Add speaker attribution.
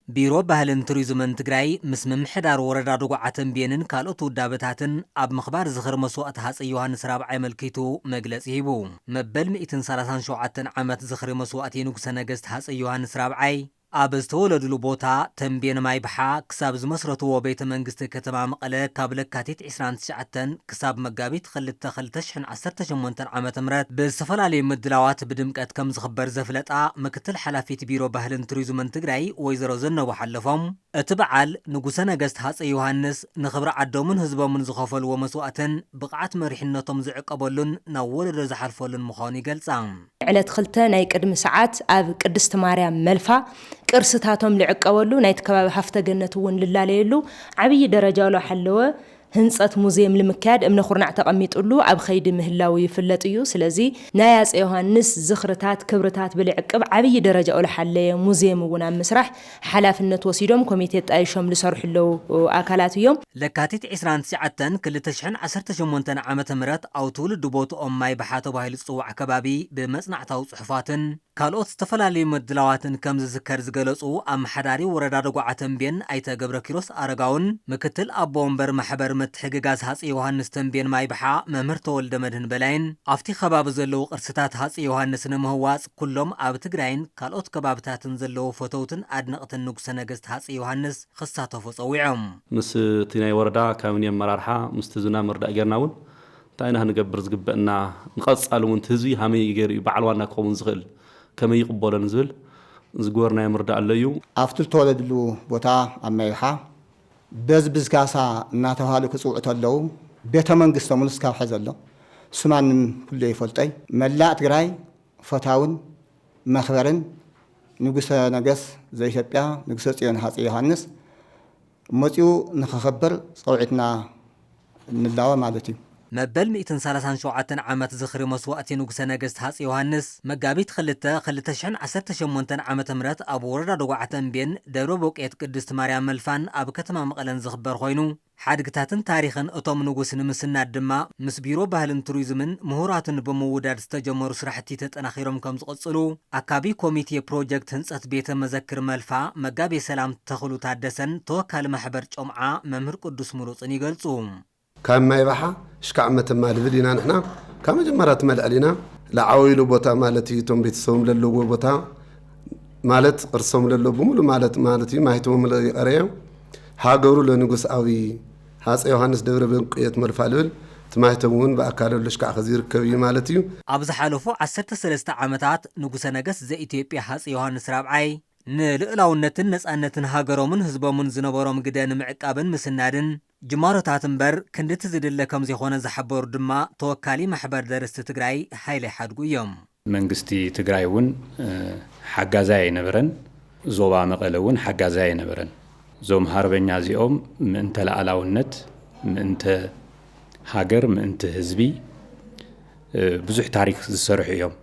Speaker 1: بيرو بهلن توريزمن تግራይ ምስ ምምሕዳር ወረዳ ዱጉዓ ተንቤንን ካልኦት ውዳበታትን ኣብ ምኽባር ዝኽር መስዋእቲ ሃፀይ ዮሃንስ ራብዓይ መልኪቱ መግለጺ ሂቡ መበል 137 ዓመት ዝኽሪ መስዋእቲ ንጉሰ ነገስት ሃፀይ ዮሃንስ ራብዓይ ኣብ ዝተወለድሉ ቦታ ተንቤን ማይ ባሓ ክሳብ ዝመስረትዎ ቤተ መንግስቲ ከተማ መቐለ ካብ ለካቲት 29 ክሳብ መጋቢት 2018 ዓመተ ምህረት ብዝተፈላለዩ ምድላዋት ብድምቀት ከም ዝኽበር ዘፍለጣ ምክትል ሓላፊት ቢሮ ባህልን ቱሪዝምን ትግራይ ወይዘሮ ዘነቡ ሓለፎም እቲ በዓል ንጉሰ ነገስት ሃፀይ ዮሃንስ ንኽብሪ ዓዶምን ህዝቦምን ዝኸፈልዎ መስዋእትን ብቕዓት መሪሕነቶም ዝዕቀበሉን ናብ ወለዶ ዝሓልፈሉን ምዃኑ ይገልጻ።
Speaker 2: ዕለት 2 ናይ ቅድሚ ሰዓት ኣብ ቅድስት ማርያም መልፋ ቅርስታቶም ልዕቀበሉ ናይቲ ከባቢ ሃፍተ ገነት እውን ልላለየሉ ዓብይ ደረጃ ሎ ሓለወ ህንጸት ሙዚየም ልምካድ እምነ ኩርናዕ ተቐሚጡሉ ኣብ ኸይዲ ምህላው ይፍለጥ እዩ። ስለዚ ናይ ሃፀይ ዮሃንስ ዝኽርታት ክብርታት ብልዕቅብ ዓብይ ደረጃ ሎ ሓለየ ሙዚየም እውን ኣብ ምስራሕ ሓላፍነት ወሲዶም ኮሚቴ ጣይሾም ዝሰርሕለው ኣካላት እዮም።
Speaker 1: ለካቲት 29 2018 ዓመተ ምህረት ኣብ ትውልድ ቦትኦም ማይ ባሓ ተባሂሉ ዝጽዋዕ ከባቢ ብመጽናዕታዊ ጽሑፋትን ካልኦት ዝተፈላለዩ ምድላዋትን ከም ዝዝከር ዝገለጹ ኣመሓዳሪ ወረዳ ዱጉዓ ተንቤን ኣይተ ገብረ ኪሮስ ኣረጋውን ምክትል ኣቦ ወንበር ማሕበር ምትሕግጋዝ ሃፀይ ዮሃንስ ተንቤን ማይ ባሓ መምህር ተወልደ መድህን በላይን ኣብቲ ከባቢ ዘለዉ ቅርስታት ሃፀይ ዮሃንስ ንምህዋፅ ኩሎም ኣብ ትግራይን ካልኦት ከባብታትን ዘለዉ ፈተውትን ኣድነቕትን ንጉሰ ነገስት ሃፀይ ዮሃንስ ክሳተፉ ጸዊዖም
Speaker 3: ምስ እቲ ናይ ወረዳ ካቢነ ኣመራርሓ ምስቲ ዝና መርዳእ ጌርና እውን እንታይ ኢና ክንገብር ዝግበአና ንቐጻሊ እውን ህዝቢ ሃመይ ገይሩ በዓል ዋና ክኸውን ዝኽእል ከመይ ይቕበሎን ዝብል ዝግበርናዮ ምርዳእ ኣሎ እዩ።
Speaker 4: ኣብቲ ዝተወለድሉ ቦታ ኣብ ማይ ባሓ በዝብዝ ካሳ እናተባሃሉ ክጽውዑ ተለዉ ቤተ መንግስቶም እስካብ ሕዚ ኣሎ ስማንም ኩሉ ይፈልጠይ መላእ ትግራይ ፈታውን መኽበርን ንጉሰ ነገስት ዘኢትዮጵያ ንጉሰ ጽዮን ሃፀይ ዮሃንስ መጺኡ ንኸኸብር ጸውዒትና ንላወ ማለት እዩ።
Speaker 1: መበል 137 ዓመት ዝኽሪ መስዋእቲ ንጉሰ ነገስት ሃፀይ ዮሃንስ መጋቢት 2018 ዓመተ ምህረት ኣብ ወረዳ ዱጉዓ ተንቤን ደብረ ቦቄት ቅድስት ማርያም መልፋን ኣብ ከተማ መቐለን ዝኽበር ኮይኑ ሓድግታትን ታሪኽን እቶም ንጉስ ንምስናድ ድማ ምስ ቢሮ ባህልን ቱሪዝምን ምሁራትን ብምውዳድ ዝተጀመሩ ስራሕቲ ተጠናኺሮም ከም ዝቕጽሉ ኣካቢ ኮሚቴ ፕሮጀክት ህንጸት ቤተ መዘክር መልፋ መጋቤ ሰላም ተኽሉ ታደሰን ተወካሊ ማሕበር ጮምዓ መምህር ቅዱስ ሙሉፅን ይገልጹ።
Speaker 5: ካብ ማይ ባሓ ሽካዕ መተማ ልብል ኢና ንሕና ካብ መጀመርያ ትመልአሊና ለዓወይሉ ቦታ ማለት እዩ እቶም ቤተሰቦም ለለዎ ቦታ ማለት ቅርሶም ለሎ ብምሉ ማለት እዩ ማይቶም ቀረየ ሃገሩ ለንጉስ ኣዊ ሃፀይ ዮሃንስ ደብረ ቦቄት መልፋ ልብል ትማይቶም እውን ብኣካል ለሽካዕ ከዚርከብ እዩ ማለት እዩ።
Speaker 1: ኣብ ዝሓለፉ 13 ዓመታት ንጉሰ ነገስት ዘኢትዮጵያ ሃፀይ ዮሃንስ ራብዓይ ንልዕላውነትን ነጻነትን ሃገሮምን ህዝቦምን ዝነበሮም ግደ ንምዕቃብን ምስናድን ጅማሮታት እምበር ክንድቲ ዝድለ ከም ዘይኾነ ዝሓበሩ ድማ ተወካሊ ማሕበር ደረስቲ ትግራይ ሃይለ ሓድጉ እዮም።
Speaker 6: መንግስቲ ትግራይ እውን ሓጋዛይ አይነበረን ዞባ መቐለ እውን ሓጋዛይ አይነበረን ዞም ሃርበኛ እዚኦም ምእንተ ለዓላውነት ምእንተ ሃገር ምእንተ ህዝቢ ብዙሕ ታሪክ ዝሰርሑ እዮም።